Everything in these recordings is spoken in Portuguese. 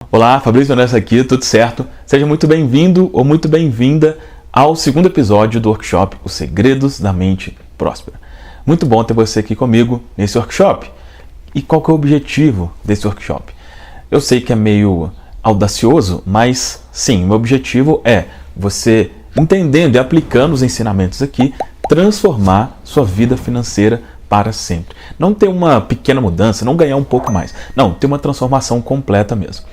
Olá, Fabrício Vanessa aqui, tudo certo? Seja muito bem-vindo ou muito bem-vinda ao segundo episódio do workshop Os Segredos da Mente Próspera. Muito bom ter você aqui comigo nesse workshop. E qual que é o objetivo desse workshop? Eu sei que é meio audacioso, mas sim, meu objetivo é você, entendendo e aplicando os ensinamentos aqui, transformar sua vida financeira para sempre. Não ter uma pequena mudança, não ganhar um pouco mais. Não, ter uma transformação completa mesmo.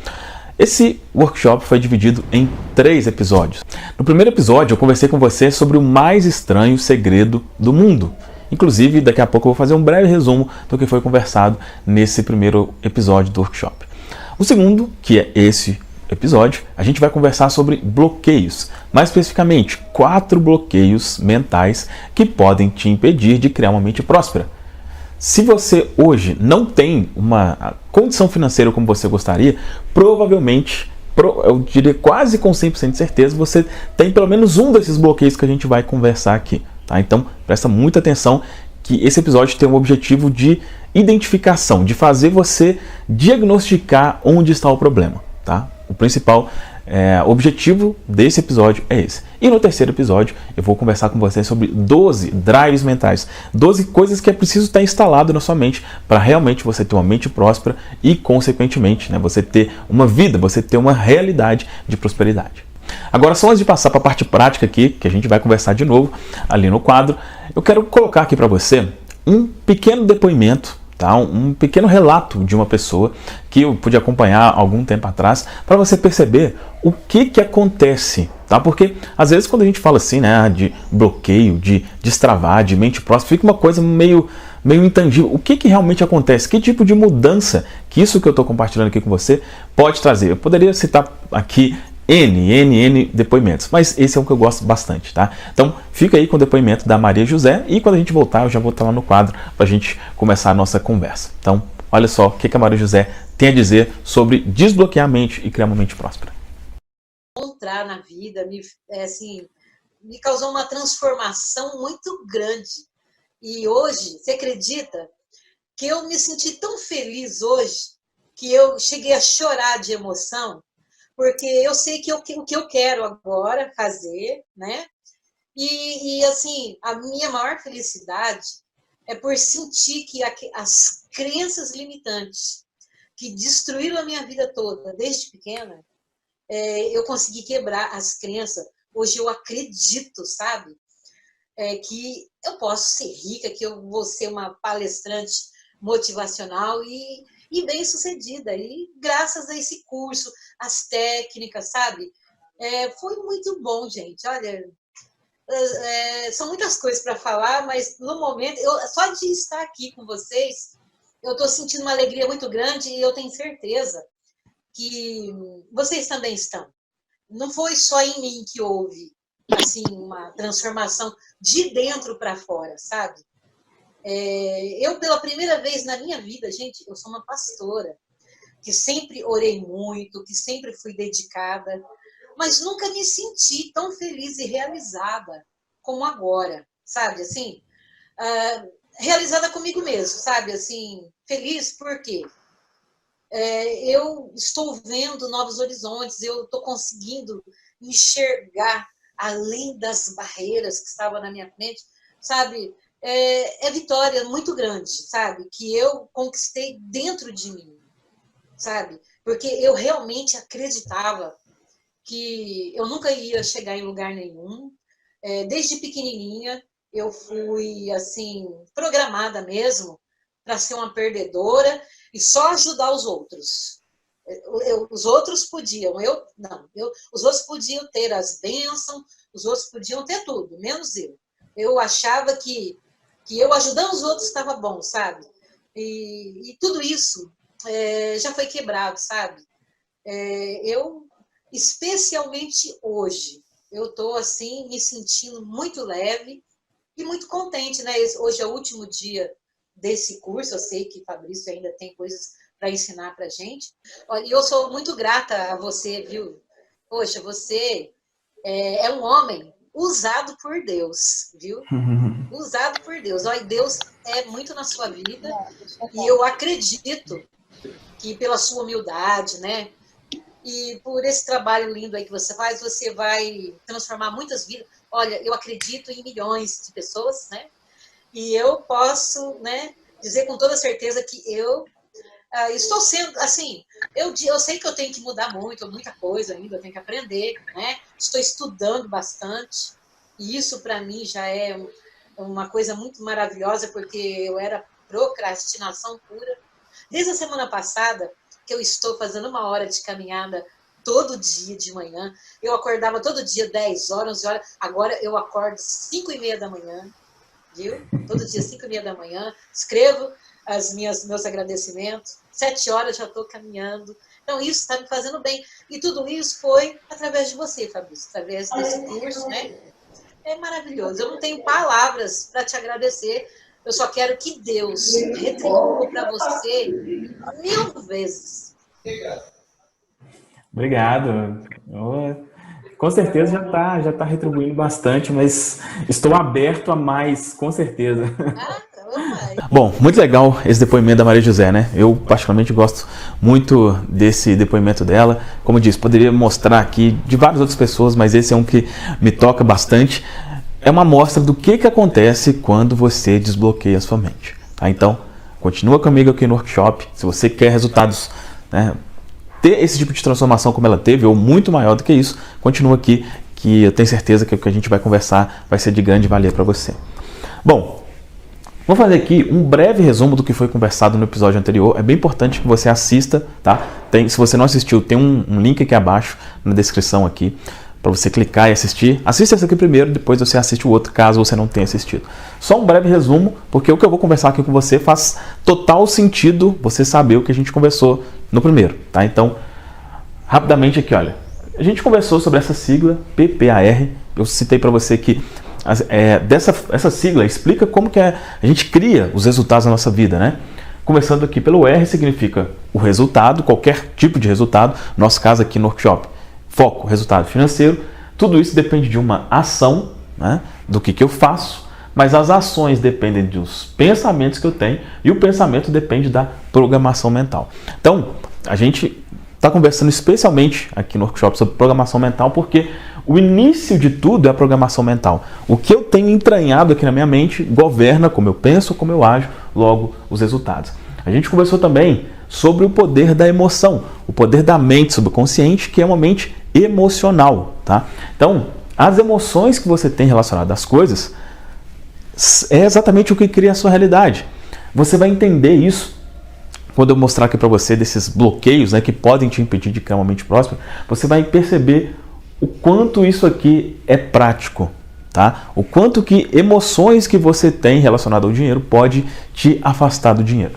Esse workshop foi dividido em 3 episódios. No primeiro episódio eu conversei com você sobre o mais estranho segredo do mundo. Inclusive, daqui a pouco eu vou fazer um breve resumo do que foi conversado nesse primeiro episódio do workshop. O segundo, que é esse episódio, a gente vai conversar sobre bloqueios. Mais especificamente, 4 bloqueios mentais que podem te impedir de criar uma mente próspera. Se você hoje não tem uma condição financeira como você gostaria, provavelmente, eu diria quase com 100% de certeza, você tem pelo menos um desses bloqueios que a gente vai conversar aqui. Tá? Então, presta muita atenção que esse episódio tem um objetivo de identificação, de fazer você diagnosticar onde está o problema. Tá? O principal objetivo desse episódio é esse. E no terceiro episódio eu vou conversar com você sobre 12 drives mentais, 12 coisas que é preciso estar instalado na sua mente para realmente você ter uma mente próspera e, consequentemente, você ter uma vida, você ter uma realidade de prosperidade. Agora, só antes de passar para a parte prática aqui, que a gente vai conversar de novo ali no quadro, eu quero colocar aqui para você um pequeno depoimento, tá? Um pequeno relato de uma pessoa que eu pude acompanhar algum tempo atrás, para você perceber o que acontece, tá? Porque às vezes quando a gente fala assim, de bloqueio, de destravar, de mente próxima, fica uma coisa meio intangível. O que realmente acontece? Que tipo de mudança que isso que eu estou compartilhando aqui com você pode trazer? Eu poderia citar aqui N depoimentos, mas esse é um que eu gosto bastante, tá? Então, fica aí com o depoimento da Maria José e quando a gente voltar, eu já vou estar lá no quadro para a gente começar a nossa conversa. Então, olha só o que a Maria José tem a dizer sobre desbloquear a mente e criar uma mente próspera. Encontrar na vida me causou uma transformação muito grande. E hoje, você acredita que eu me senti tão feliz hoje que eu cheguei a chorar de emoção? Porque eu sei o que eu quero agora fazer, né? E assim, a minha maior felicidade é por sentir que as crenças limitantes que destruíram a minha vida toda, desde pequena, eu consegui quebrar as crenças. Hoje eu acredito, sabe? Que eu posso ser rica, que eu vou ser uma palestrante motivacional e bem-sucedida. E graças a esse curso, as técnicas, sabe? Foi muito bom, gente. Olha, são muitas coisas para falar, mas no momento, só de estar aqui com vocês, eu estou sentindo uma alegria muito grande e eu tenho certeza que vocês também estão. Não foi só em mim que houve assim uma transformação de dentro para fora, sabe? Eu, pela primeira vez na minha vida, gente, eu sou uma pastora, que sempre orei muito, que sempre fui dedicada, mas nunca me senti tão feliz e realizada como agora, sabe? Assim, realizada comigo mesmo, sabe? Assim, feliz por quê? Eu estou vendo novos horizontes, eu estou conseguindo enxergar além das barreiras que estavam na minha frente, sabe? Vitória muito grande, sabe? Que eu conquistei dentro de mim, sabe? Porque eu realmente acreditava que eu nunca ia chegar em lugar nenhum. Desde pequenininha eu fui assim programada mesmo para ser uma perdedora e só ajudar os outros. Os outros podiam, eu não. Os outros podiam ter as bênçãos, os outros podiam ter tudo, menos eu. Eu achava que eu ajudando os outros estava bom, sabe? E tudo isso já foi quebrado, sabe? Eu, especialmente hoje, eu estou assim me sentindo muito leve e muito contente, né? Hoje é o último dia desse curso, eu sei que Fabrício ainda tem coisas para ensinar para a gente. E eu sou muito grata a você, viu? Poxa, você é um homem usado por Deus, viu? Usado por Deus. Olha, Deus é muito na sua vida e eu acredito que pela sua humildade, né? E por esse trabalho lindo aí que você faz, você vai transformar muitas vidas. Olha, eu acredito em milhões de pessoas, né? E eu posso, né, dizer com toda certeza que eu estou sendo, assim, eu sei que eu tenho que mudar muita coisa ainda, eu tenho que aprender, né? Estou estudando bastante, e isso para mim já é uma coisa muito maravilhosa, porque eu era procrastinação pura. Desde a semana passada, que eu estou fazendo 1 hora de caminhada todo dia de manhã, eu acordava todo dia 10 horas, 11 horas, agora eu acordo 5h30 da manhã, viu? Todo dia 5h30 da manhã, escrevo meus agradecimentos, 7 horas já estou caminhando. Então, isso está me fazendo bem. E tudo isso foi através de você, Fabrício, através desse curso, né? É maravilhoso. Eu não tenho palavras para te agradecer. Eu só quero que Deus retribua para você 1000 vezes. Obrigado. Com certeza já tá retribuindo bastante, mas estou aberto a mais, com certeza. Bom, muito legal esse depoimento da Maria José, né? Eu particularmente gosto muito desse depoimento dela. Como eu disse, poderia mostrar aqui de várias outras pessoas, mas esse é um que me toca bastante. É uma amostra do que acontece quando você desbloqueia a sua mente. Tá? Então, continua comigo aqui no workshop. Se você quer resultados, né, ter esse tipo de transformação como ela teve, ou muito maior do que isso, continua aqui, que eu tenho certeza que o que a gente vai conversar vai ser de grande valia para você. Bom, vou fazer aqui um breve resumo do que foi conversado no episódio anterior. É bem importante que você assista, tá? Se você não assistiu, tem um link aqui abaixo na descrição aqui para você clicar e assistir. Assista esse aqui primeiro, depois você assiste o outro, caso você não tenha assistido. Só um breve resumo, porque o que eu vou conversar aqui com você faz total sentido você saber o que a gente conversou no primeiro, tá? Então, rapidamente aqui, olha. A gente conversou sobre essa sigla, PPAR. Eu citei para você que essa sigla explica como que a gente cria os resultados na nossa vida, né? Começando aqui pelo R, significa o resultado, qualquer tipo de resultado. No nosso caso aqui no workshop, foco, resultado financeiro. Tudo isso depende de uma ação, né? Do que eu faço, mas as ações dependem dos pensamentos que eu tenho e o pensamento depende da programação mental. Então, a gente está conversando especialmente aqui no workshop sobre programação mental porque o início de tudo é a programação mental. O que eu tenho entranhado aqui na minha mente governa como eu penso, como eu ajo, logo os resultados. A gente conversou também sobre o poder da emoção, o poder da mente subconsciente, que é uma mente emocional, tá? Então, as emoções que você tem relacionadas às coisas é exatamente o que cria a sua realidade. Você vai entender isso quando eu mostrar aqui para você desses bloqueios, né, que podem te impedir de criar uma mente próspera. Você vai perceber o quanto isso aqui é prático, tá? O quanto que emoções que você tem relacionadas ao dinheiro pode te afastar do dinheiro.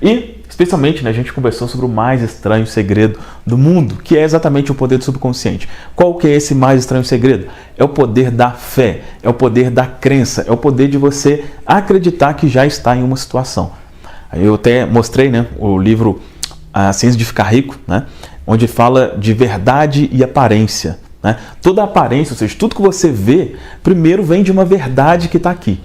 E, especialmente, né, a gente conversou sobre o mais estranho segredo do mundo, que é exatamente o poder do subconsciente. Qual que é esse mais estranho segredo? É o poder da fé, é o poder da crença, é o poder de você acreditar que já está em uma situação. Eu até mostrei, né, o livro A Ciência de Ficar Rico, né, onde fala de verdade e aparência. Né? Toda aparência, ou seja, tudo que você vê, primeiro vem de uma verdade que está aqui.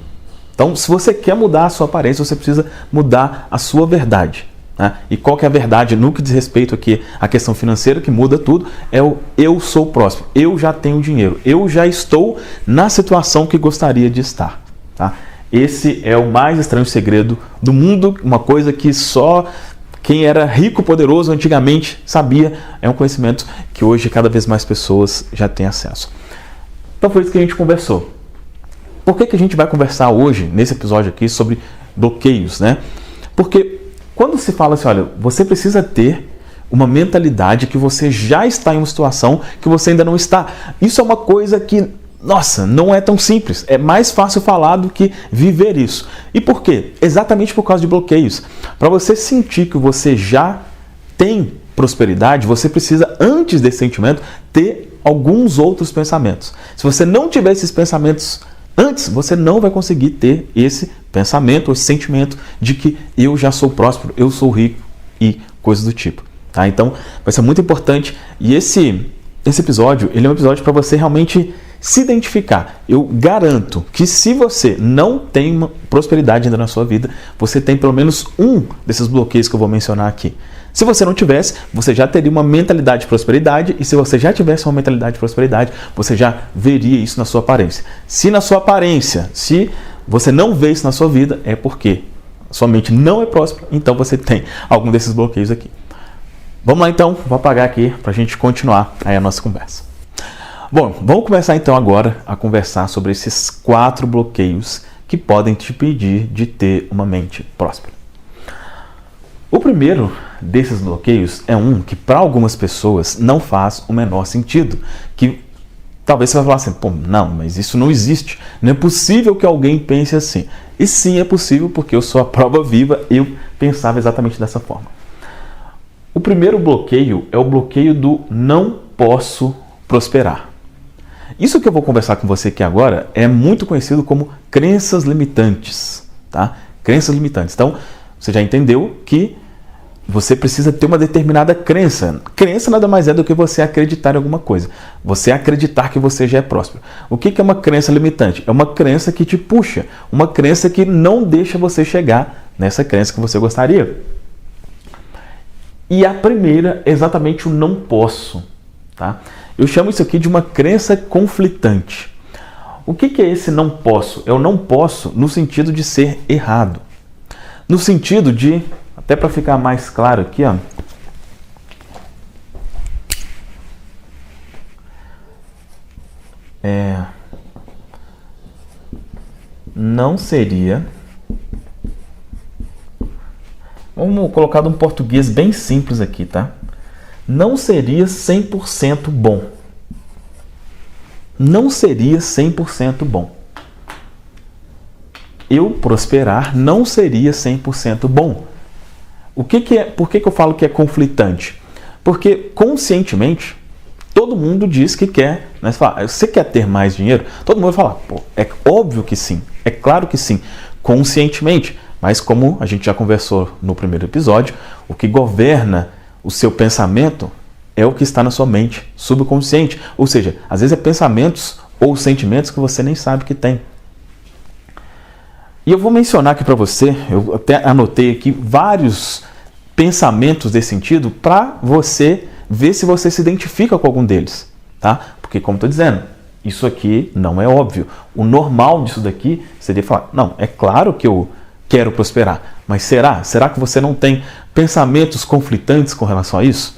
Então, se você quer mudar a sua aparência, você precisa mudar a sua verdade. Né? E qual que é a verdade no que diz respeito aqui à questão financeira, que muda tudo, é o eu sou próspero, eu já tenho dinheiro, eu já estou na situação que gostaria de estar. Tá? Esse é o mais estranho segredo do mundo, uma coisa que só quem era rico, poderoso antigamente sabia, é um conhecimento que hoje cada vez mais pessoas já têm acesso. Então foi isso que a gente conversou. Por que a gente vai conversar hoje, nesse episódio aqui, sobre bloqueios, né? Porque quando se fala assim, olha, você precisa ter uma mentalidade que você já está em uma situação que você ainda não está. Isso é uma coisa que, nossa, não é tão simples. É mais fácil falar do que viver isso. E por quê? Exatamente por causa de bloqueios. Para você sentir que você já tem prosperidade, você precisa, antes desse sentimento, ter alguns outros pensamentos. Se você não tiver esses pensamentos antes, você não vai conseguir ter esse pensamento, esse sentimento de que eu já sou próspero, eu sou rico e coisas do tipo. Tá? Então, vai ser muito importante. E esse episódio, ele é um episódio para você realmente se identificar. Eu garanto que se você não tem uma prosperidade ainda na sua vida, você tem pelo menos um desses bloqueios que eu vou mencionar aqui. Se você não tivesse, você já teria uma mentalidade de prosperidade, e se você já tivesse uma mentalidade de prosperidade, você já veria isso na sua aparência. Se na sua aparência, se você não vê isso na sua vida, é porque sua mente não é próspera, então você tem algum desses bloqueios aqui. Vamos lá então, vou apagar aqui para a gente continuar aí a nossa conversa. Bom, vamos começar então agora a conversar sobre esses 4 bloqueios que podem te impedir de ter uma mente próspera. O primeiro desses bloqueios é um que para algumas pessoas não faz o menor sentido, que talvez você vai falar assim, pô, não, mas isso não existe, não é possível que alguém pense assim. E sim, é possível, porque eu sou a prova viva, eu pensava exatamente dessa forma. O primeiro bloqueio é o bloqueio do não posso prosperar. Isso que eu vou conversar com você aqui agora é muito conhecido como crenças limitantes, tá? Crenças limitantes. Então, você já entendeu que você precisa ter uma determinada crença. Crença nada mais é do que você acreditar em alguma coisa. Você acreditar que você já é próspero. O que é uma crença limitante? É uma crença que te puxa. Uma crença que não deixa você chegar nessa crença que você gostaria. E a primeira é exatamente o não posso. Tá? Eu chamo isso aqui de uma crença conflitante. O que é esse não posso? É o não posso no sentido de ser errado. No sentido de... Até para ficar mais claro aqui, ó. Não seria... Vamos colocar num português bem simples aqui, tá? Não seria 100% bom. Não seria 100% bom. Eu prosperar não seria 100% bom. Por que eu falo que é conflitante? Porque conscientemente, todo mundo diz que quer. Né? Você quer ter mais dinheiro? Todo mundo vai falar, pô, é óbvio que sim, é claro que sim, conscientemente. Mas como a gente já conversou no primeiro episódio, o que governa o seu pensamento é o que está na sua mente subconsciente. Ou seja, às vezes é pensamentos ou sentimentos que você nem sabe que tem. E eu vou mencionar aqui para você, eu até anotei aqui vários pensamentos desse sentido para você ver se você se identifica com algum deles, tá? Porque como estou dizendo, isso aqui não é óbvio. O normal disso daqui seria falar, não, é claro que eu quero prosperar, mas será? Será que você não tem pensamentos conflitantes com relação a isso?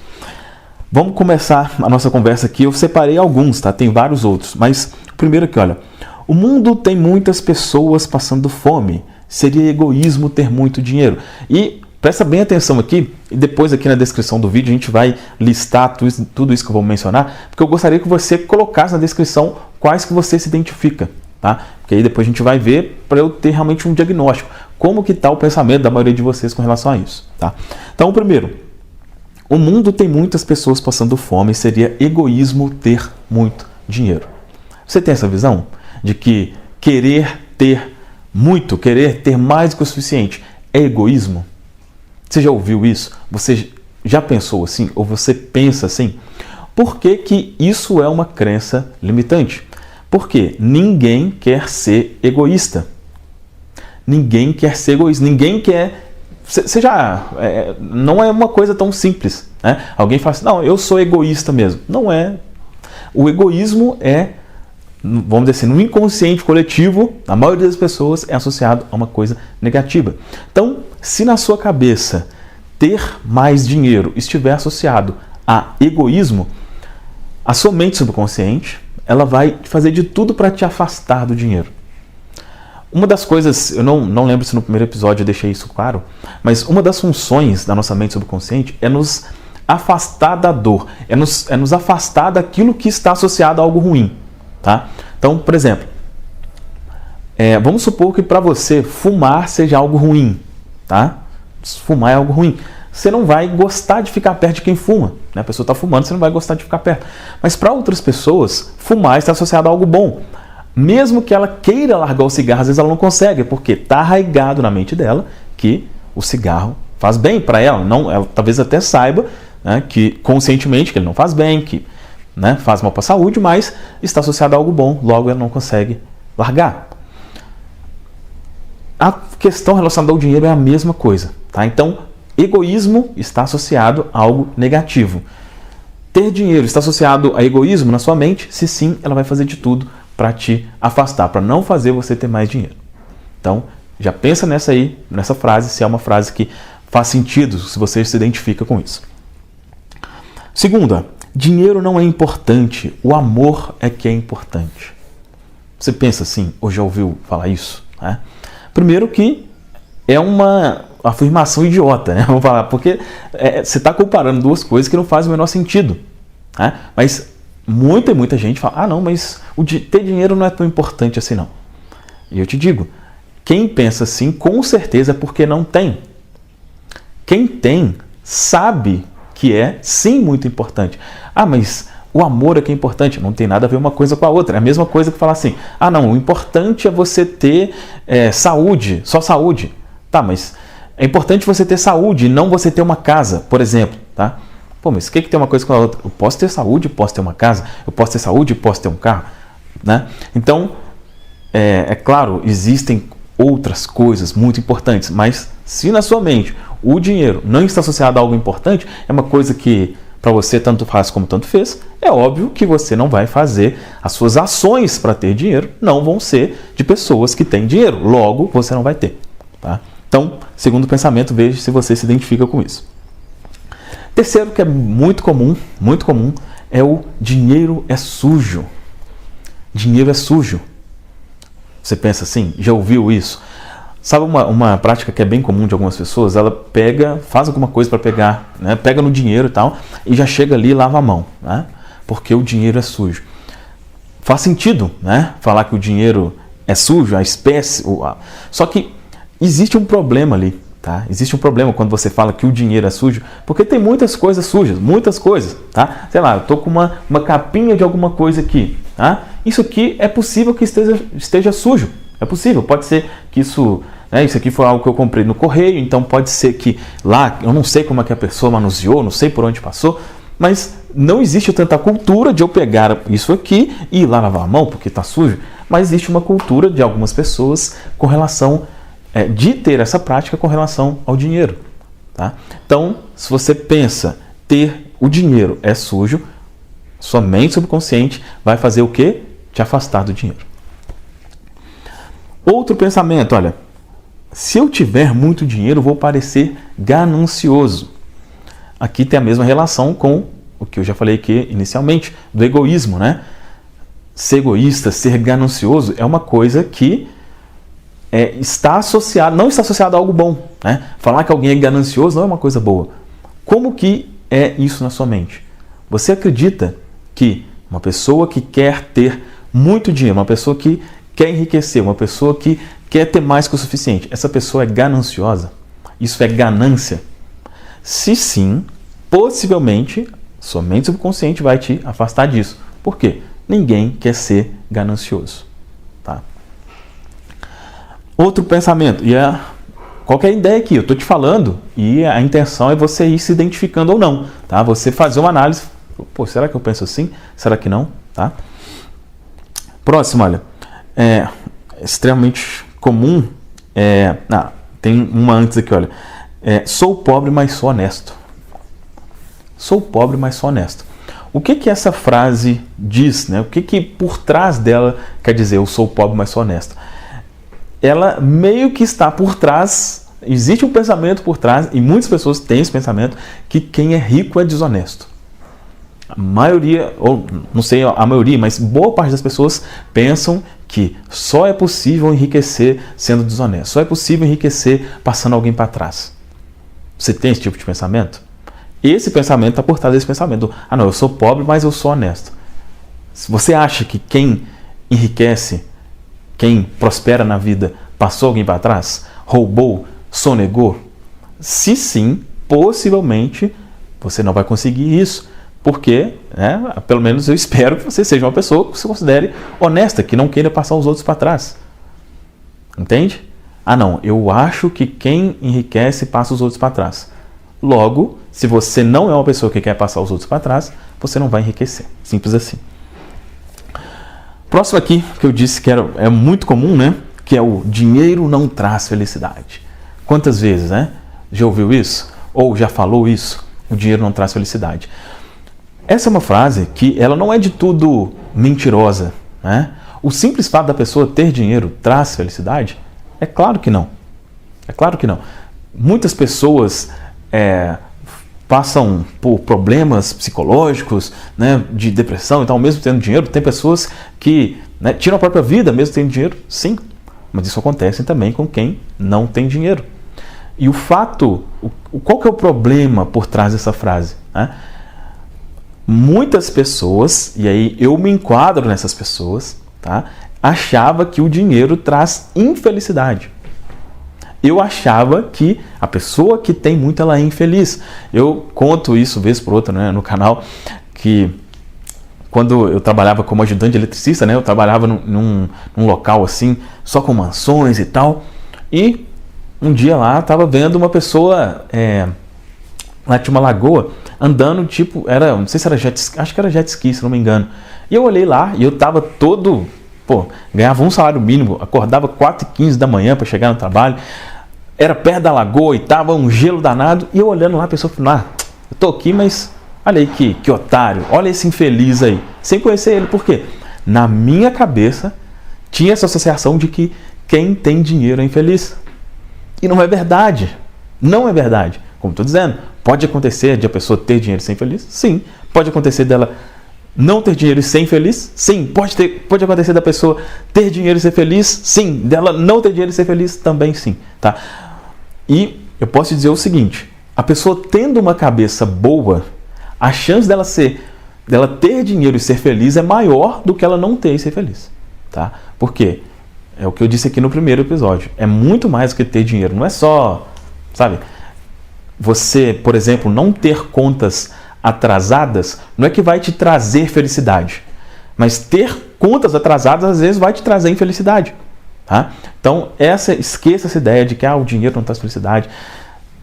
Vamos começar a nossa conversa aqui. Eu separei alguns, tá? Tem vários outros, mas o primeiro aqui, olha. O mundo tem muitas pessoas passando fome. Seria egoísmo ter muito dinheiro. E presta bem atenção aqui, e depois aqui na descrição do vídeo a gente vai listar tudo isso que eu vou mencionar, porque eu gostaria que você colocasse na descrição quais que você se identifica, tá? Porque aí depois a gente vai ver para eu ter realmente um diagnóstico. Como que está o pensamento da maioria de vocês com relação a isso, tá? Então, primeiro, o mundo tem muitas pessoas passando fome, seria egoísmo ter muito dinheiro. Você tem essa visão? De que querer ter muito, querer ter mais do que o suficiente é egoísmo? Você já ouviu isso? Você já pensou assim? Ou você pensa assim? Por que que isso é uma crença limitante? Porque ninguém quer ser egoísta. Ninguém quer ser egoísta. Ninguém quer... Você já... não é uma coisa tão simples, né? Alguém fala assim, não, eu sou egoísta mesmo. Não é. O egoísmo é... vamos dizer assim, no inconsciente coletivo, a maioria das pessoas é associado a uma coisa negativa. Então, se na sua cabeça ter mais dinheiro estiver associado a egoísmo, a sua mente subconsciente, ela vai fazer de tudo para te afastar do dinheiro. Uma das coisas, eu não lembro se no primeiro episódio eu deixei isso claro, mas uma das funções da nossa mente subconsciente é nos afastar da dor, é nos afastar daquilo que está associado a algo ruim. Tá? Então, por exemplo, vamos supor que para você fumar seja algo ruim. Tá? Fumar é algo ruim. Você não vai gostar de ficar perto de quem fuma. Né? A pessoa está fumando, você não vai gostar de ficar perto. Mas para outras pessoas, fumar está associado a algo bom. Mesmo que ela queira largar o cigarro, às vezes ela não consegue, porque está arraigado na mente dela que o cigarro faz bem para ela. Ela talvez até saiba, né, que conscientemente que ele não faz bem, que, né, faz mal para a saúde, mas está associado a algo bom, logo ela não consegue largar. A questão relacionada ao dinheiro é a mesma coisa. Tá? Então, Egoísmo está associado a algo negativo. Ter dinheiro está associado a egoísmo na sua mente? Se sim, ela vai fazer de tudo para te afastar, para não fazer você ter mais dinheiro. Então, já pensa nessa frase, se é uma frase que faz sentido, se você se identifica com isso. Segunda, dinheiro não é importante, o amor é que é importante. Você pensa assim, ou já ouviu falar isso? Né? Primeiro que é uma afirmação idiota, né? Vamos falar, porque você está comparando duas coisas que não fazem o menor sentido. Né? Mas muita gente fala, não, mas ter dinheiro não é tão importante assim não. E eu te digo, quem pensa assim, com certeza é porque não tem. Quem tem, sabe que é sim muito importante. Mas o amor é que é importante. Não tem nada a ver uma coisa com a outra. É a mesma coisa que falar assim, não, o importante é você ter saúde, só saúde. Tá, mas é importante você ter saúde e não você ter uma casa, por exemplo, tá? Pô, mas o que tem uma coisa com a outra? Eu posso ter saúde e posso ter uma casa, eu posso ter saúde e posso ter um carro, né? Então, é claro, existem outras coisas muito importantes, mas se na sua mente o dinheiro não está associado a algo importante, é uma coisa que para você tanto faz como tanto fez, é óbvio que você não vai fazer, as suas ações para ter dinheiro não vão ser de pessoas que têm dinheiro, logo você não vai ter, tá? Então, segundo pensamento, veja se você se identifica com isso. Terceiro, que é muito comum, é o dinheiro é sujo. Dinheiro é sujo. Você pensa assim, já ouviu isso? Sabe uma prática que é bem comum de algumas pessoas? Ela faz alguma coisa para pegar, né? Pega no dinheiro e tal, e já chega ali e lava a mão, né? Porque o dinheiro é sujo. Faz sentido, né? Falar que o dinheiro é sujo, a espécie. Só que existe um problema ali, tá? Existe um problema quando você fala que o dinheiro é sujo, porque tem muitas coisas sujas, muitas coisas, tá? Sei lá, eu tô com uma capinha de alguma coisa aqui, tá? Isso aqui é possível que esteja sujo, é possível, pode ser que isso aqui foi algo que eu comprei no correio, então pode ser que lá, eu não sei como é que a pessoa manuseou, não sei por onde passou, mas não existe tanta cultura de eu pegar isso aqui e ir lá lavar a mão porque está sujo, mas existe uma cultura de algumas pessoas com relação de ter essa prática com relação ao dinheiro, tá? Então, se você pensa ter o dinheiro é sujo, sua mente subconsciente vai fazer o quê? Te afastar do dinheiro. Outro pensamento, olha, se eu tiver muito dinheiro, vou parecer ganancioso. Aqui tem a mesma relação com o que eu já falei aqui inicialmente, do egoísmo, né? Ser egoísta, ser ganancioso é uma coisa que não está associado a algo bom, né? Falar que alguém é ganancioso não é uma coisa boa. Como que é isso na sua mente? Você acredita que uma pessoa que quer ter muito dinheiro, uma pessoa que quer enriquecer, uma pessoa que quer ter mais que o suficiente, essa pessoa é gananciosa? Isso é ganância? Se sim, possivelmente, sua mente subconsciente vai te afastar disso. Por quê? Ninguém quer ser ganancioso, tá? Outro pensamento, qualquer ideia aqui, eu estou te falando e a intenção é você ir se identificando ou não, tá? Você fazer uma análise, será que eu penso assim? Será que não? Tá? Próximo, olha, extremamente comum, tem uma antes aqui, olha, sou pobre, mas sou honesto. Sou pobre, mas sou honesto. O que essa frase diz, né? O que por trás dela quer dizer eu sou pobre, mas sou honesto? Ela meio que está por trás, existe um pensamento por trás, e muitas pessoas têm esse pensamento, que quem é rico é desonesto. A maioria, ou não sei a maioria, mas boa parte das pessoas pensam que só é possível enriquecer sendo desonesto, só é possível enriquecer passando alguém para trás. Você tem esse tipo de pensamento? Esse pensamento está por trás desse pensamento. Não, eu sou pobre, mas eu sou honesto. Se você acha que quem enriquece, quem prospera na vida, passou alguém para trás, roubou, sonegou? Se sim, possivelmente você não vai conseguir isso, porque, pelo menos eu espero que você seja uma pessoa que se considere honesta, que não queira passar os outros para trás. Entende? Não, eu acho que quem enriquece passa os outros para trás. Logo, se você não é uma pessoa que quer passar os outros para trás, você não vai enriquecer. Simples assim. Próximo aqui, que eu disse que é muito comum, né? Que é o dinheiro não traz felicidade. Quantas vezes, né? Já ouviu isso? Ou já falou isso? O dinheiro não traz felicidade. Essa é uma frase que ela não é de tudo mentirosa, né? O simples fato da pessoa ter dinheiro traz felicidade? É claro que não. É claro que não. Muitas pessoas passam por problemas psicológicos, né, de depressão, então mesmo tendo dinheiro, tem pessoas que, né, tiram a própria vida mesmo tendo dinheiro, sim, mas isso acontece também com quem não tem dinheiro. E o fato, qual que é o problema por trás dessa frase? Né? Muitas pessoas, e aí eu me enquadro nessas pessoas, tá, achava que o dinheiro traz infelicidade. Eu achava que a pessoa que tem muito, ela é infeliz. Eu conto isso vez por outra, né, no canal, que quando eu trabalhava como ajudante de eletricista, né, eu trabalhava num local assim, só com mansões e tal, e um dia lá estava vendo uma pessoa, lá tinha uma lagoa, andando tipo, não sei se era acho que era jet ski, se não me engano. E eu olhei lá e eu estava todo, ganhava um salário mínimo, acordava 4h15 da manhã para chegar no trabalho, era perto da lagoa e tava um gelo danado, e eu olhando lá, a pessoa falou, eu tô aqui, mas olha aí que otário, olha esse infeliz aí, sem conhecer ele. Por quê? Na minha cabeça tinha essa associação de que quem tem dinheiro é infeliz. E não é verdade. Não é verdade. Como estou dizendo, pode acontecer de a pessoa ter dinheiro e ser infeliz? Sim. Pode acontecer dela não ter dinheiro e ser infeliz? Sim. Pode acontecer da pessoa ter dinheiro e ser feliz? Sim. Dela não ter dinheiro e ser feliz? Também sim. Tá? E eu posso dizer o seguinte, a pessoa tendo uma cabeça boa, a chance dela ter dinheiro e ser feliz é maior do que ela não ter e ser feliz. Tá? Por quê? É o que eu disse aqui no primeiro episódio. É muito mais do que ter dinheiro. Não é só, sabe, você, por exemplo, não ter contas atrasadas não é que vai te trazer felicidade. Mas ter contas atrasadas às vezes vai te trazer infelicidade. Tá? Então, esqueça essa ideia de que o dinheiro não traz felicidade.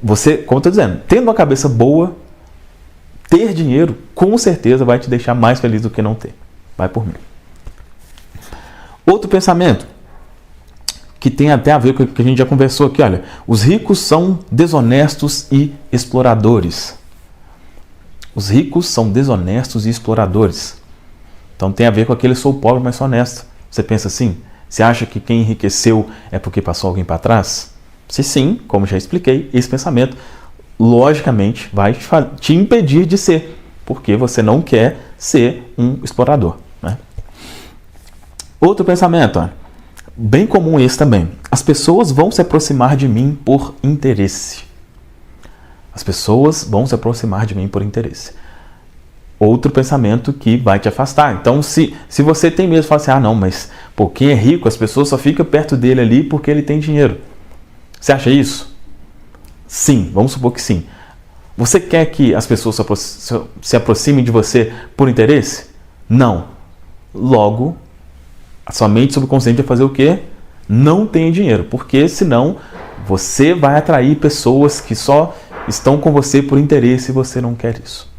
Você, como eu estou dizendo, tendo uma cabeça boa, ter dinheiro com certeza vai te deixar mais feliz do que não ter. Vai por mim. Outro pensamento que tem até a ver com o que a gente já conversou aqui, olha, os ricos são desonestos e exploradores. Os ricos são desonestos e exploradores. Então tem a ver com aquele sou pobre, mas sou honesto. Você pensa assim? Você acha que quem enriqueceu é porque passou alguém para trás? Se sim, como já expliquei, esse pensamento logicamente vai te impedir de ser, porque você não quer ser um explorador. Né? Outro pensamento, bem comum esse também. As pessoas vão se aproximar de mim por interesse. As pessoas vão se aproximar de mim por interesse. Outro pensamento que vai te afastar. Então, se você tem medo, fala assim, não, mas quem é rico, as pessoas só ficam perto dele ali porque ele tem dinheiro. Você acha isso? Sim, vamos supor que sim. Você quer que as pessoas se aproximem de você por interesse? Não. Logo, a sua mente subconsciente vai fazer o quê? Não tem dinheiro, porque senão você vai atrair pessoas que só estão com você por interesse e você não quer isso.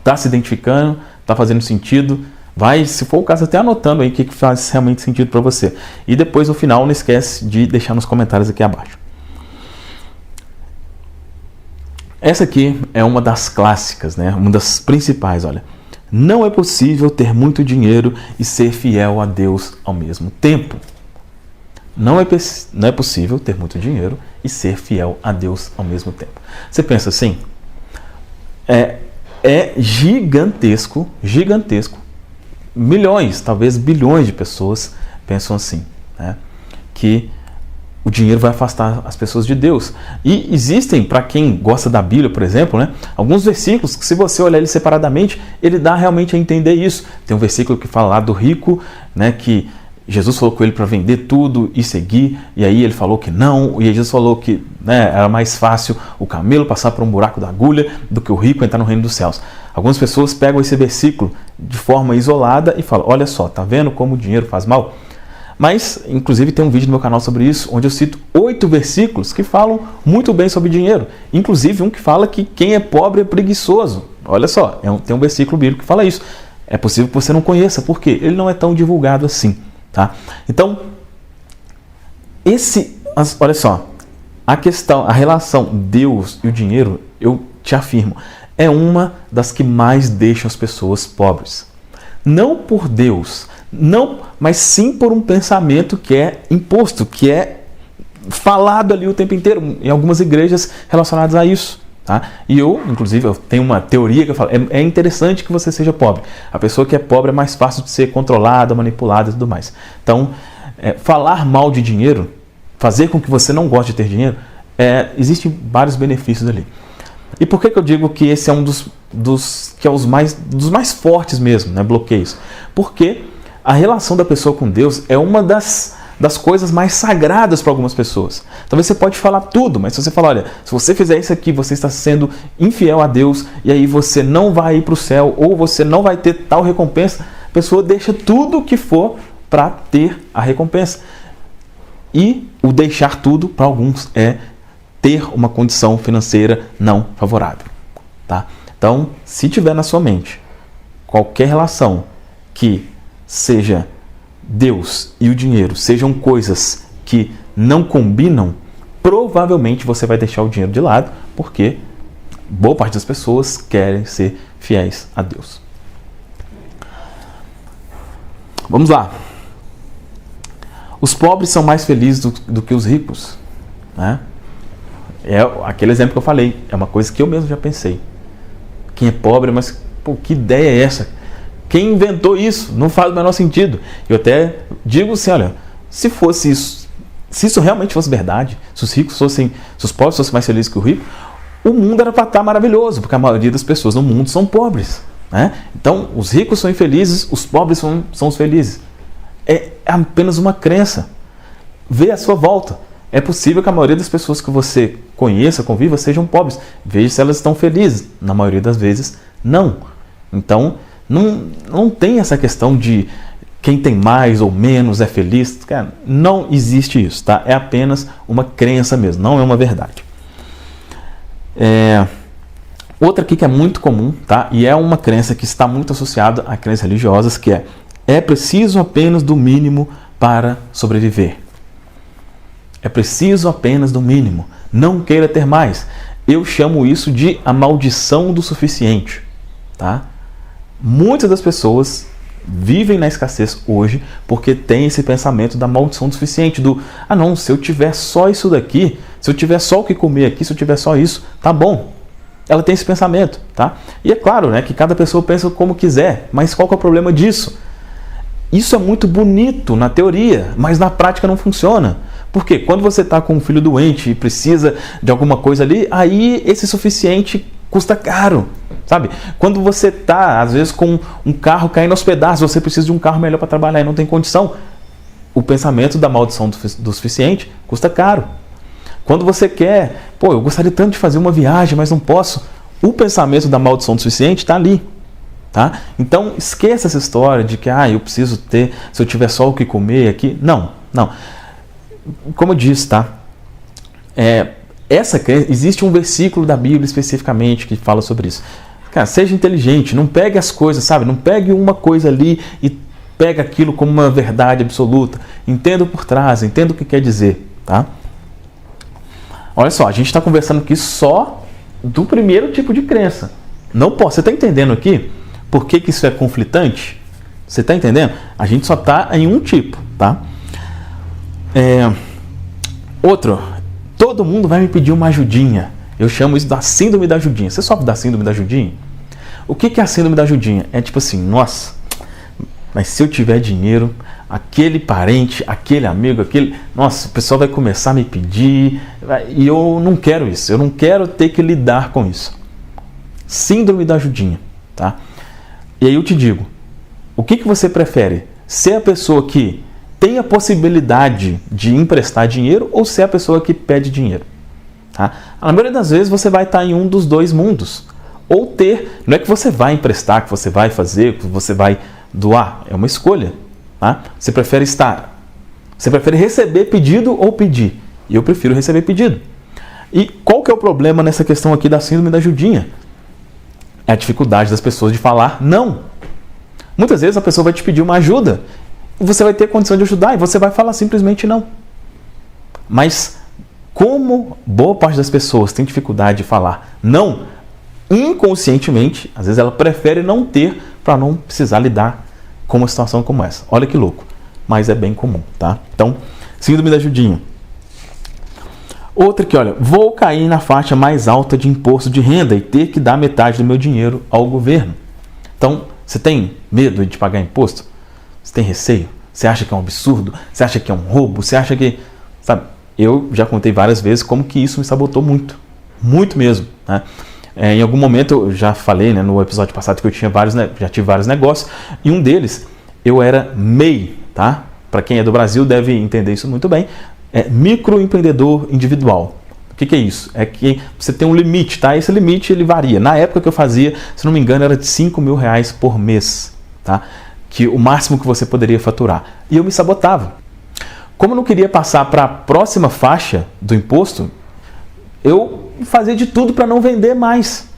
Está se identificando? Está fazendo sentido? Vai, se for o caso, até anotando aí o que faz realmente sentido para você. E depois, no final, não esquece de deixar nos comentários aqui abaixo. Essa aqui é uma das clássicas, né? Uma das principais, olha. Não é possível ter muito dinheiro e ser fiel a Deus ao mesmo tempo. Não é possível ter muito dinheiro e ser fiel a Deus ao mesmo tempo. Você pensa assim? É gigantesco. Milhões, talvez bilhões de pessoas pensam assim, né? Que o dinheiro vai afastar as pessoas de Deus. E existem, para quem gosta da Bíblia, por exemplo, né, alguns versículos que, se você olhar ele separadamente, ele dá realmente a entender isso. Tem um versículo que fala lá do rico, né, que Jesus falou com ele para vender tudo e seguir, e aí ele falou que não, e Jesus falou que, né, era mais fácil o camelo passar por um buraco da agulha do que o rico entrar no reino dos céus. Algumas pessoas pegam esse versículo de forma isolada e falam, olha só, tá vendo como o dinheiro faz mal? Mas, inclusive, tem um vídeo no meu canal sobre isso, onde eu cito 8 versículos que falam muito bem sobre dinheiro. Inclusive, um que fala que quem é pobre é preguiçoso. Olha só, tem um versículo bíblico que fala isso. É possível que você não conheça, porque ele não é tão divulgado assim. Tá? Então, olha só, a relação Deus e o dinheiro, eu te afirmo, é uma das que mais deixam as pessoas pobres. Não por Deus, não, mas sim por um pensamento que é imposto, que é falado ali o tempo inteiro, em algumas igrejas relacionadas a isso. Tá? E inclusive, eu tenho uma teoria que eu falo, é interessante que você seja pobre. A pessoa que é pobre é mais fácil de ser controlada, manipulada e tudo mais. Então, falar mal de dinheiro, fazer com que você não goste de ter dinheiro, existem vários benefícios ali. E por que eu digo que esse é um dos mais fortes mesmo, né, bloqueios? Porque a relação da pessoa com Deus é uma das coisas mais sagradas para algumas pessoas. Talvez você pode falar tudo, mas se você falar, olha, se você fizer isso aqui, você está sendo infiel a Deus, e aí você não vai ir para o céu, ou você não vai ter tal recompensa, a pessoa deixa tudo o que for para ter a recompensa. E o deixar tudo, para alguns, é ter uma condição financeira não favorável. Tá? Então, se tiver na sua mente qualquer relação que seja Deus e o dinheiro sejam coisas que não combinam, provavelmente você vai deixar o dinheiro de lado, porque boa parte das pessoas querem ser fiéis a Deus. Vamos lá. Os pobres são mais felizes do que os ricos, né? É aquele exemplo que eu falei, é uma coisa que eu mesmo já pensei. Quem é pobre, mas que ideia é essa? Quem inventou isso? Não faz o menor sentido. Eu até digo assim, olha, se fosse isso, se isso realmente fosse verdade, se os pobres fossem mais felizes que o rico, o mundo era para estar maravilhoso, porque a maioria das pessoas no mundo são pobres, né? Então, os ricos são infelizes, os pobres são os felizes. É apenas uma crença. Vê à sua volta. É possível que a maioria das pessoas que você conheça, conviva, sejam pobres. Veja se elas estão felizes. Na maioria das vezes, não. Então, não tem essa questão de quem tem mais ou menos é feliz. Cara, não existe isso, tá? É apenas uma crença mesmo, não é uma verdade. Outra aqui que é muito comum, tá? E é uma crença que está muito associada a crenças religiosas, que é preciso apenas do mínimo para sobreviver. É preciso apenas do mínimo. Não queira ter mais. Eu chamo isso de a maldição do suficiente, tá? Muitas das pessoas vivem na escassez hoje porque tem esse pensamento da maldição do suficiente, não, se eu tiver só isso daqui, se eu tiver só o que comer aqui, se eu tiver só isso, tá bom. Ela tem esse pensamento, tá? E é claro, né, que cada pessoa pensa como quiser, mas qual que é o problema disso? Isso é muito bonito na teoria, mas na prática não funciona. Porque quando você está com um filho doente e precisa de alguma coisa ali, aí esse suficiente custa caro, sabe? Quando você está, às vezes, com um carro caindo aos pedaços, você precisa de um carro melhor para trabalhar e não tem condição, o pensamento da maldição do suficiente custa caro. Quando você quer, eu gostaria tanto de fazer uma viagem, mas não posso, o pensamento da maldição do suficiente está ali. Tá? Então, esqueça essa história de que eu preciso ter, se eu tiver só o que comer aqui. Não. Como eu disse, tá? Existe um versículo da Bíblia especificamente que fala sobre isso. Cara, seja inteligente, não pegue as coisas, sabe? Não pegue uma coisa ali e pega aquilo como uma verdade absoluta. Entenda por trás, entenda o que quer dizer, tá? Olha só, a gente está conversando aqui só do primeiro tipo de crença. Não posso. Você está entendendo aqui por que isso é conflitante? Você está entendendo? A gente só está em um tipo, tá? Outro, todo mundo vai me pedir uma ajudinha. Eu chamo isso da síndrome da ajudinha. Você sofre da síndrome da ajudinha? O que é a síndrome da ajudinha? É tipo assim, nossa, mas se eu tiver dinheiro, aquele parente, aquele amigo, nossa, o pessoal vai começar a me pedir, e eu não quero isso, eu não quero ter que lidar com isso. Síndrome da ajudinha, tá? E aí eu te digo, o que você prefere? Ser a pessoa que tem a possibilidade de emprestar dinheiro ou ser a pessoa que pede dinheiro? Tá? Na maioria das vezes você vai estar em um dos dois mundos. Ou ter, não é que você vai emprestar, que você vai fazer, que você vai doar, é uma escolha. Tá? Você prefere receber pedido ou pedir? E eu prefiro receber pedido. E qual que é o problema nessa questão aqui da síndrome da ajudinha? É a dificuldade das pessoas de falar não. Muitas vezes a pessoa vai te pedir uma ajuda e você vai ter condição de ajudar e você vai falar simplesmente não. Mas como boa parte das pessoas tem dificuldade de falar não, inconscientemente, às vezes ela prefere não ter para não precisar lidar com uma situação como essa. Olha que louco, mas é bem comum, tá? Então, síndrome da Judinho. Outra que, olha, vou cair na faixa mais alta de imposto de renda e ter que dar metade do meu dinheiro ao governo. Então, você tem medo de pagar imposto? Você tem receio? Você acha que é um absurdo? Você acha que é um roubo? Você acha que... Sabe, eu já contei várias vezes como que isso me sabotou muito. Muito mesmo, né? Em algum momento, eu já falei, né, no episódio passado que eu tinha já tive vários negócios, e um deles, eu era MEI, tá? Para quem é do Brasil deve entender isso muito bem, é microempreendedor individual. O que é isso? É que você tem um limite, tá? Esse limite ele varia. Na época que eu fazia, se não me engano, era de R$5.000 por mês, tá? Que o máximo que você poderia faturar. E eu me sabotava. Como eu não queria passar para a próxima faixa do imposto, eu fazia de tudo para não vender mais.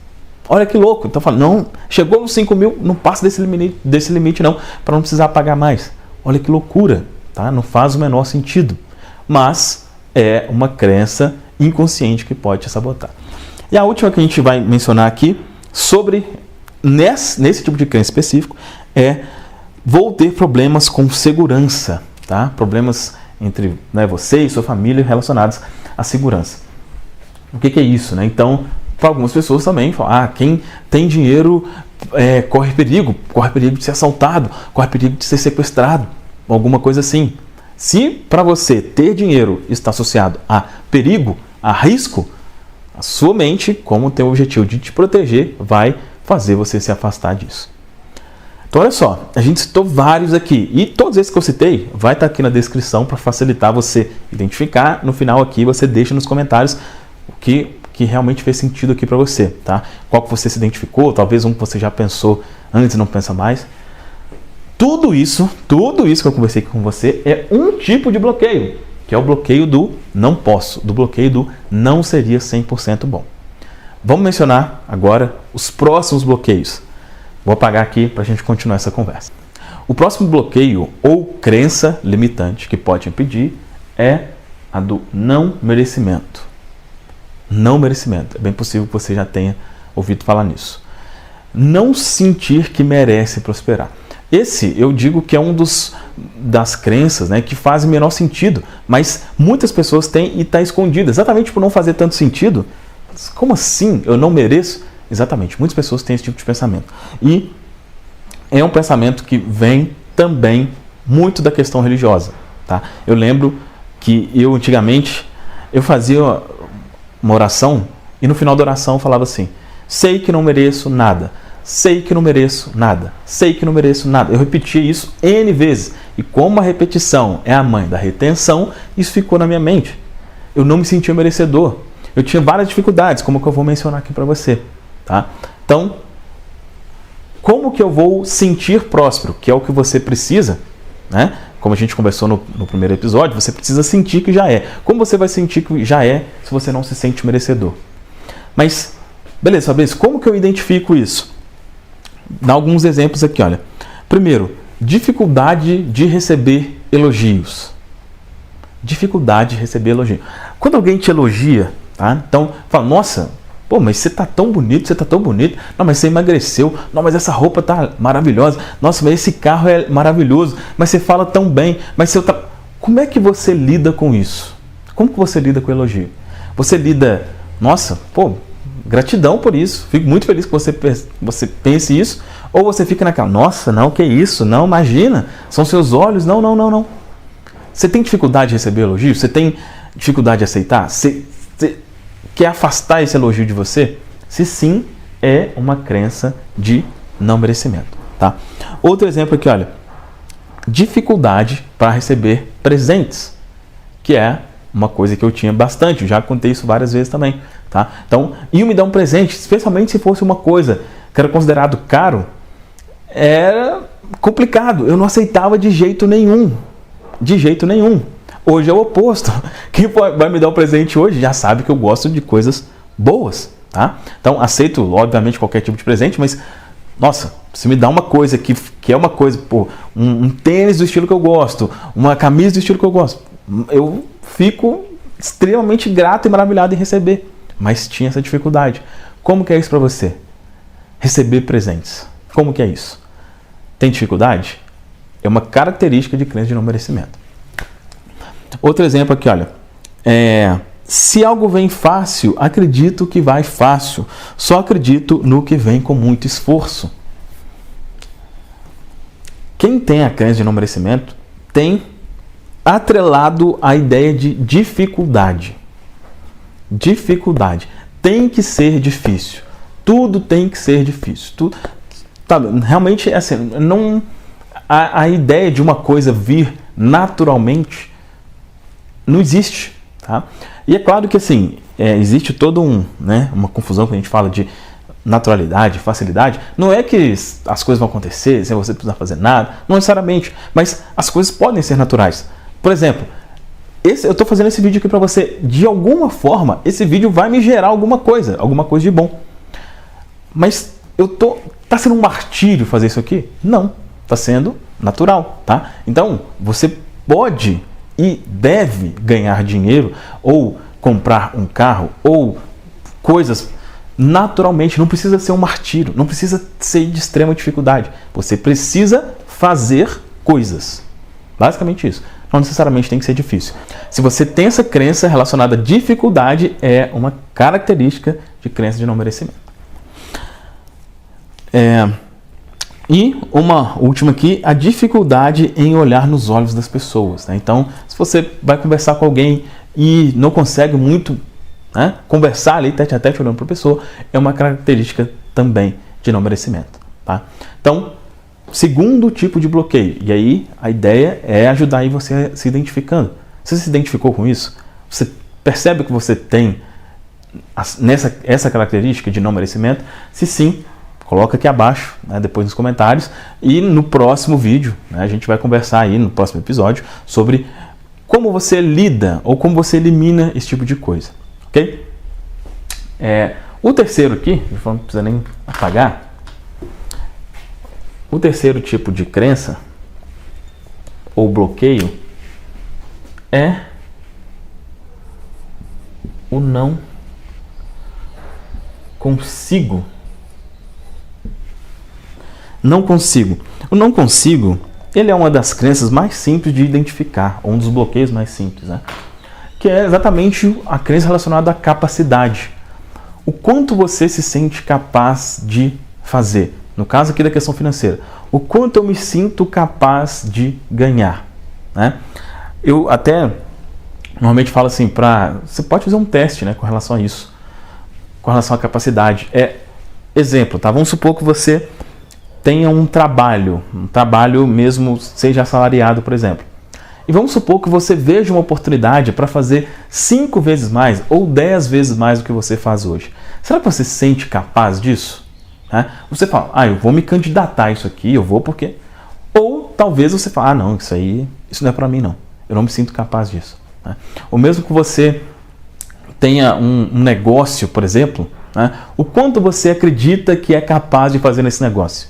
Olha que louco. Então eu falo, não, chegou nos 5 mil, não passa desse limite não, para não precisar pagar mais. Olha que loucura, tá? Não faz o menor sentido. Mas é uma crença inconsciente que pode te sabotar. E a última que a gente vai mencionar aqui, sobre nesse tipo de crença específico, é vou ter problemas com segurança, tá? Problemas entre, né, você e sua família relacionados à segurança. O que é isso, né? Então, para algumas pessoas também, falam, quem tem dinheiro corre perigo de ser assaltado, corre perigo de ser sequestrado, alguma coisa assim. Se para você ter dinheiro está associado a perigo, a risco, a sua mente, como tem o objetivo de te proteger, vai fazer você se afastar disso. Então, olha só, a gente citou vários aqui, e todos esses que eu citei vai estar aqui na descrição para facilitar você identificar. No final aqui você deixa nos comentários o que realmente fez sentido aqui para você, tá? Qual que você se identificou, talvez um que você já pensou antes e não pensa mais. Tudo isso que eu conversei com você é um tipo de bloqueio, que é o bloqueio do não posso, do bloqueio do não seria 100% bom. Vamos mencionar agora os próximos bloqueios. Vou apagar aqui para a gente continuar essa conversa. O próximo bloqueio ou crença limitante que pode impedir é a do não merecimento. Não merecimento. É bem possível que você já tenha ouvido falar nisso. Não sentir que merece prosperar. Esse, eu digo que é um das crenças, né, que fazem menor sentido, mas muitas pessoas têm e está escondido, exatamente por não fazer tanto sentido. Como assim? Eu não mereço? Exatamente, muitas pessoas têm esse tipo de pensamento. E é um pensamento que vem também muito da questão religiosa, tá? Eu lembro que eu antigamente, eu fazia uma oração e no final da oração eu falava assim: sei que não mereço nada, sei que não mereço nada, sei que não mereço nada. Eu repetia isso N vezes e como a repetição é a mãe da retenção, isso ficou na minha mente. Eu não me sentia merecedor. Eu tinha várias dificuldades, como que eu vou mencionar aqui para você, tá? Então, como que eu vou sentir próspero, que é o que você precisa, né? Como a gente conversou no primeiro episódio, você precisa sentir que já é. Como você vai sentir que já é se você não se sente merecedor? Mas, beleza, Fabrício, como que eu identifico isso? Dá alguns exemplos aqui, olha. Primeiro, dificuldade de receber elogios. Dificuldade de receber elogio. Quando alguém te elogia, tá? Então, fala, nossa, pô, mas você tá tão bonito, você tá tão bonito. Não, mas você emagreceu. Não, mas essa roupa tá maravilhosa. Nossa, mas esse carro é maravilhoso. Mas você fala tão bem. Mas você tá... Como é que você lida com isso? Como que você lida com o elogio? Você lida, nossa, pô, gratidão por isso. Fico muito feliz que você pense isso. Ou você fica naquela, nossa, não, que isso? Não, imagina. São seus olhos. Não, não, não, não. Você tem dificuldade de receber elogio? Você tem dificuldade de aceitar? Você quer afastar esse elogio de você? Se sim, é uma crença de não merecimento, tá? Outro exemplo aqui, olha. Dificuldade para receber presentes, que é uma coisa que eu tinha bastante, eu já contei isso várias vezes também, tá? Então, me dar um presente, especialmente se fosse uma coisa que era considerado caro, era complicado, eu não aceitava de jeito nenhum. De jeito nenhum. Hoje é o oposto. Quem vai me dar um presente hoje já sabe que eu gosto de coisas boas, tá? Então, aceito, obviamente, qualquer tipo de presente, mas, nossa, se me dá uma coisa que é uma coisa, pô, um tênis do estilo que eu gosto, uma camisa do estilo que eu gosto, eu fico extremamente grato e maravilhado em receber, mas tinha essa dificuldade. Como que é isso para você? Receber presentes. Como que é isso? Tem dificuldade? É uma característica de crença de não merecimento. Outro exemplo aqui, olha. Se algo vem fácil, acredito que vai fácil. Só acredito no que vem com muito esforço. Quem tem a crença de não merecimento tem atrelado a ideia de dificuldade. Dificuldade. Tem que ser difícil. Tudo tem que ser difícil. Tudo, tá, realmente, assim, não, a ideia de uma coisa vir naturalmente não existe. Tá? E é claro que assim, existe toda uma confusão que a gente fala de naturalidade, facilidade. Não é que as coisas vão acontecer sem você precisar fazer nada, não necessariamente, mas as coisas podem ser naturais. Por exemplo, eu estou fazendo esse vídeo aqui para você, de alguma forma, esse vídeo vai me gerar alguma coisa de bom. Mas tá sendo um martírio fazer isso aqui? Não, está sendo natural, tá? Então, você pode e deve ganhar dinheiro ou comprar um carro ou coisas naturalmente, não precisa ser um martírio, não precisa ser de extrema dificuldade. Você precisa fazer coisas. Basicamente isso. Não necessariamente tem que ser difícil. Se você tem essa crença relacionada à dificuldade, é uma característica de crença de não merecimento. E uma última aqui, a dificuldade em olhar nos olhos das pessoas. Né? Então, se você vai conversar com alguém e não consegue muito conversar ali, tete a tete, olhando para a pessoa, é uma característica também de não merecimento. Tá? Então, segundo tipo de bloqueio, e aí a ideia é ajudar aí você se identificando. Você se identificou com isso? Você percebe que você tem essa característica de não merecimento? Se sim, coloca aqui abaixo, depois nos comentários, e no próximo vídeo, a gente vai conversar aí no próximo episódio sobre como você lida ou como você elimina esse tipo de coisa, ok? O terceiro aqui, não precisa nem apagar, o terceiro tipo de crença ou bloqueio é o não consigo. Não consigo. O não consigo, ele é uma das crenças mais simples de identificar, ou um dos bloqueios mais simples, né? Que é exatamente a crença relacionada à capacidade. O quanto você se sente capaz de fazer. No caso aqui da questão financeira. O quanto eu me sinto capaz de ganhar. Né? Eu até normalmente falo assim, você pode fazer um teste, né, com relação a isso. Com relação à capacidade. Exemplo, tá? Vamos supor que você tenha um trabalho mesmo, seja assalariado, por exemplo. E vamos supor que você veja uma oportunidade para fazer 5 vezes mais ou 10 vezes mais do que você faz hoje. Será que você se sente capaz disso? Você fala, eu vou me candidatar a isso aqui, eu vou porque... Ou talvez você fale, não, isso não é para mim não, eu não me sinto capaz disso. Ou mesmo que você tenha um negócio, por exemplo, o quanto você acredita que é capaz de fazer nesse negócio.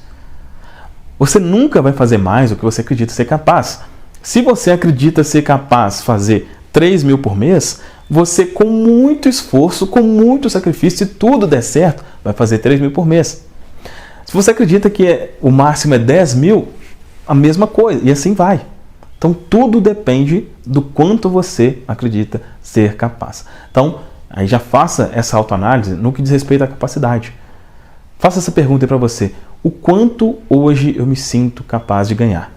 Você nunca vai fazer mais do que você acredita ser capaz. Se você acredita ser capaz de fazer 3 mil por mês, você com muito esforço, com muito sacrifício, se tudo der certo, vai fazer 3 mil por mês. Se você acredita que o máximo é 10 mil, a mesma coisa, e assim vai. Então tudo depende do quanto você acredita ser capaz. Então, aí já faça essa autoanálise no que diz respeito à capacidade. Faça essa pergunta aí para você. O quanto hoje eu me sinto capaz de ganhar?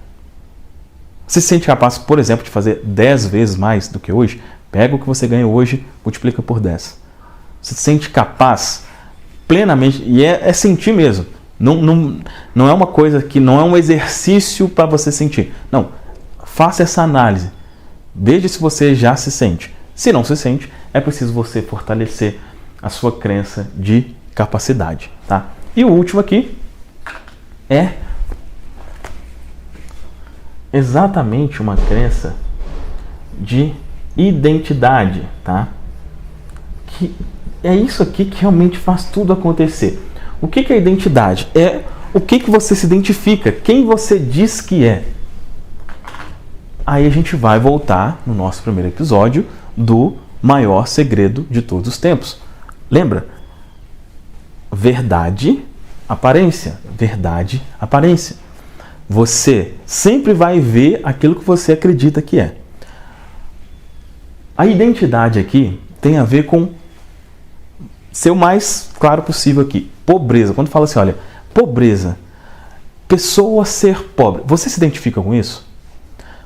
Você se sente capaz, por exemplo, de fazer 10 vezes mais do que hoje? Pega o que você ganha hoje, multiplica por 10. Você se sente capaz plenamente, e é sentir mesmo. Não é uma coisa que não é um exercício para você sentir. Não, faça essa análise. Veja se você já se sente. Se não se sente, é preciso você fortalecer a sua crença de capacidade. Tá? E o último aqui é exatamente uma crença de identidade, tá? Que é isso aqui que realmente faz tudo acontecer. O que é identidade? É o que você se identifica, quem você diz que é. Aí a gente vai voltar no nosso primeiro episódio do maior segredo de todos os tempos. Lembra? Verdade, aparência. Verdade, aparência. Você sempre vai ver aquilo que você acredita que é. A identidade aqui tem a ver com ser o mais claro possível aqui. Pobreza. Quando fala assim, olha, pobreza, pessoa ser pobre. Você se identifica com isso?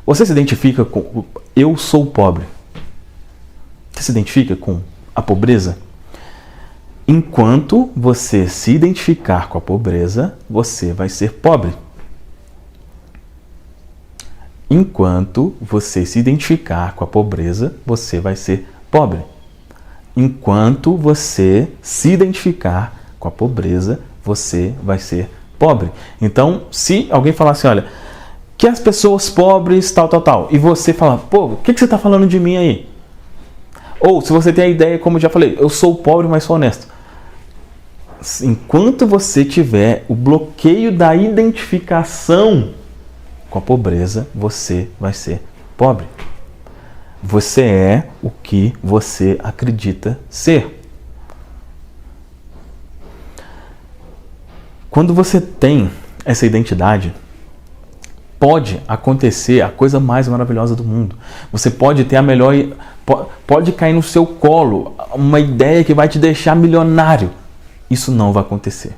Você se identifica com eu sou pobre? Você se identifica com a pobreza? Enquanto você se identificar com a pobreza, você vai ser pobre. Enquanto você se identificar com a pobreza, você vai ser pobre. Enquanto você se identificar com a pobreza, você vai ser pobre. Então, se alguém falar assim, olha, que as pessoas pobres, tal, e você falar, pô, o que você está falando de mim aí? Ou, se você tem a ideia, como eu já falei, eu sou pobre, mas sou honesto. Enquanto você tiver o bloqueio da identificação com a pobreza, você vai ser pobre. Você é o que você acredita ser. Quando você tem essa identidade, pode acontecer a coisa mais maravilhosa do mundo. Você pode ter a melhor... Pode cair no seu colo uma ideia que vai te deixar milionário. Isso não vai acontecer.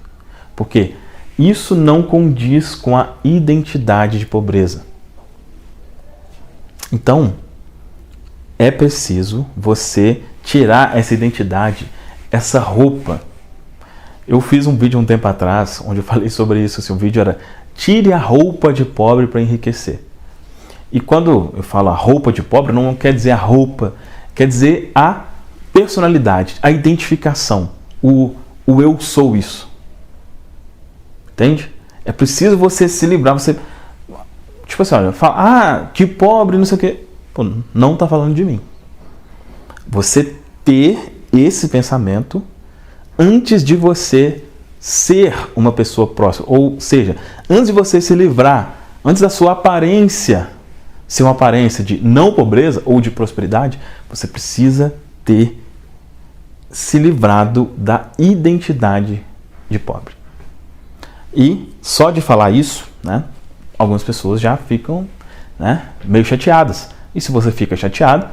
Por quê? Isso não condiz com a identidade de pobreza. Então, é preciso você tirar essa identidade, essa roupa. Eu fiz um vídeo um tempo atrás, onde eu falei sobre isso. Assim, o vídeo era tire a roupa de pobre para enriquecer. E quando eu falo a roupa de pobre, não quer dizer a roupa, quer dizer a personalidade, a identificação, o eu sou isso. Entende? É preciso você se livrar, você... Tipo assim, olha, fala, que pobre, não sei o quê. Pô, não está falando de mim. Você ter esse pensamento antes de você ser uma pessoa próxima. Ou seja, antes de você se livrar, antes da sua aparência ser uma aparência de não pobreza ou de prosperidade, você precisa ter se livrado da identidade de pobre. E só de falar isso, né, algumas pessoas já ficam, né, meio chateadas. E se você fica chateado,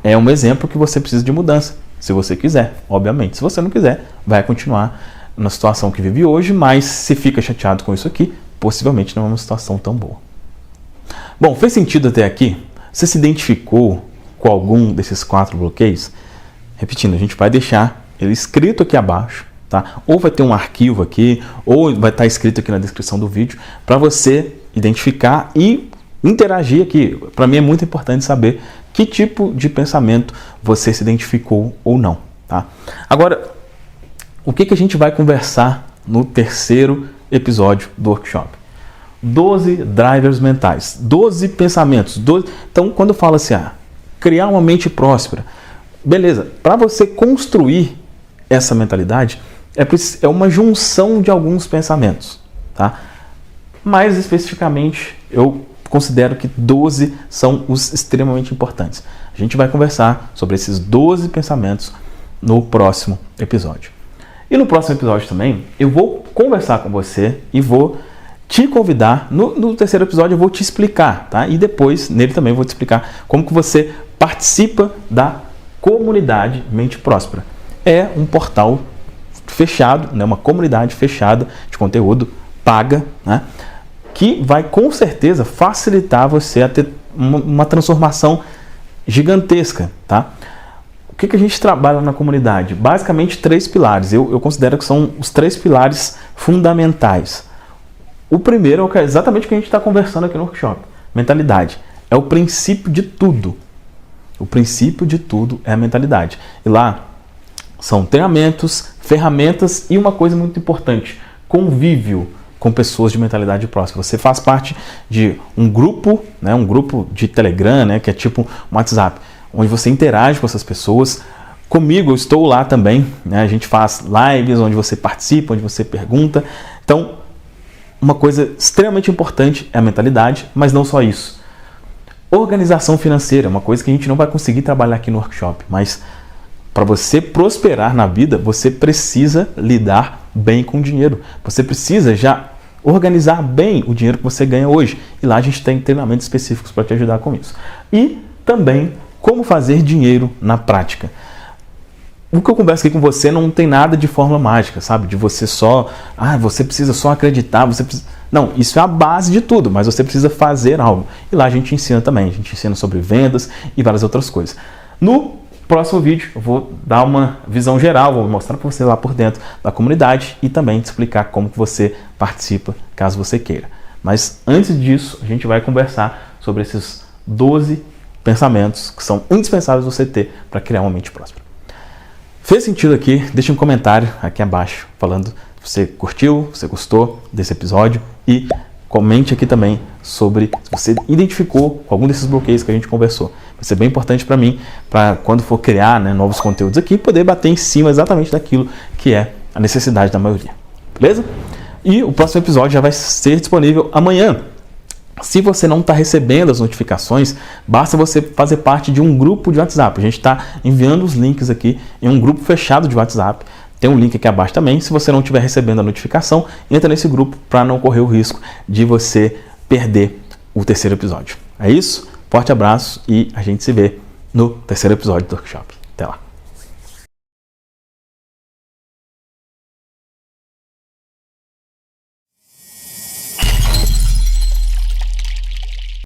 é um exemplo que você precisa de mudança. Se você quiser, obviamente. Se você não quiser, vai continuar na situação que vive hoje, mas se fica chateado com isso aqui, possivelmente não é uma situação tão boa. Bom, fez sentido até aqui? Você se identificou com algum desses 4 bloqueios? Repetindo, a gente vai deixar ele escrito aqui abaixo, tá? Ou vai ter um arquivo aqui, ou vai estar escrito aqui na descrição do vídeo, para você identificar e interagir aqui. Para mim é muito importante saber que tipo de pensamento você se identificou ou não, tá? Agora, o que a gente vai conversar no terceiro episódio do workshop? 12 drivers mentais, 12 pensamentos. 12... Então, quando eu falo assim, criar uma mente próspera, beleza, para você construir essa mentalidade, é uma junção de alguns pensamentos, tá? Mais especificamente, eu considero que 12 são os extremamente importantes. A gente vai conversar sobre esses 12 pensamentos no próximo episódio. E no próximo episódio também, eu vou conversar com você e vou te convidar, no terceiro episódio eu vou te explicar, tá? E depois, nele também eu vou te explicar como que você participa da comunidade Mente Próspera. É um portal fechado, né? Uma comunidade fechada de conteúdo paga, né? Que vai com certeza facilitar você a ter uma transformação gigantesca, tá? O que a gente trabalha na comunidade? Basicamente 3 pilares. Eu considero que são os 3 pilares fundamentais. O primeiro é exatamente o que a gente está conversando aqui no workshop. Mentalidade. É o princípio de tudo. O princípio de tudo é a mentalidade. E lá são treinamentos, ferramentas e uma coisa muito importante, convívio com pessoas de mentalidade próxima. Você faz parte de um grupo, né, um grupo de Telegram, né, que é tipo um WhatsApp, onde você interage com essas pessoas. Comigo, eu estou lá também, né, a gente faz lives onde você participa, onde você pergunta. Então, uma coisa extremamente importante é a mentalidade, mas não só isso. Organização financeira, uma coisa que a gente não vai conseguir trabalhar aqui no workshop, mas para você prosperar na vida, você precisa lidar bem com o dinheiro. Você precisa já organizar bem o dinheiro que você ganha hoje. E lá a gente tem treinamentos específicos para te ajudar com isso. E também como fazer dinheiro na prática. O que eu converso aqui com você não tem nada de fórmula mágica, sabe? De você só, você precisa só acreditar, você precisa... Não, isso é a base de tudo, mas você precisa fazer algo. E lá a gente ensina também, a gente ensina sobre vendas e várias outras coisas. No próximo vídeo eu vou dar uma visão geral, vou mostrar para você lá por dentro da comunidade e também te explicar como que você participa, caso você queira. Mas antes disso, a gente vai conversar sobre esses 12 pensamentos que são indispensáveis você ter para criar uma mente próspera. Fez sentido aqui? Deixa um comentário aqui abaixo falando se você curtiu, se você gostou desse episódio e comente aqui também sobre se você identificou com algum desses bloqueios que a gente conversou. Vai ser bem importante para mim, para quando for criar novos conteúdos aqui, poder bater em cima exatamente daquilo que é a necessidade da maioria. Beleza? E o próximo episódio já vai ser disponível amanhã. Se você não está recebendo as notificações, basta você fazer parte de um grupo de WhatsApp. A gente está enviando os links aqui em um grupo fechado de WhatsApp. Tem um link aqui abaixo também. Se você não estiver recebendo a notificação, entra nesse grupo para não correr o risco de você perder o terceiro episódio. É isso? Forte abraço e a gente se vê no terceiro episódio do workshop. Até lá!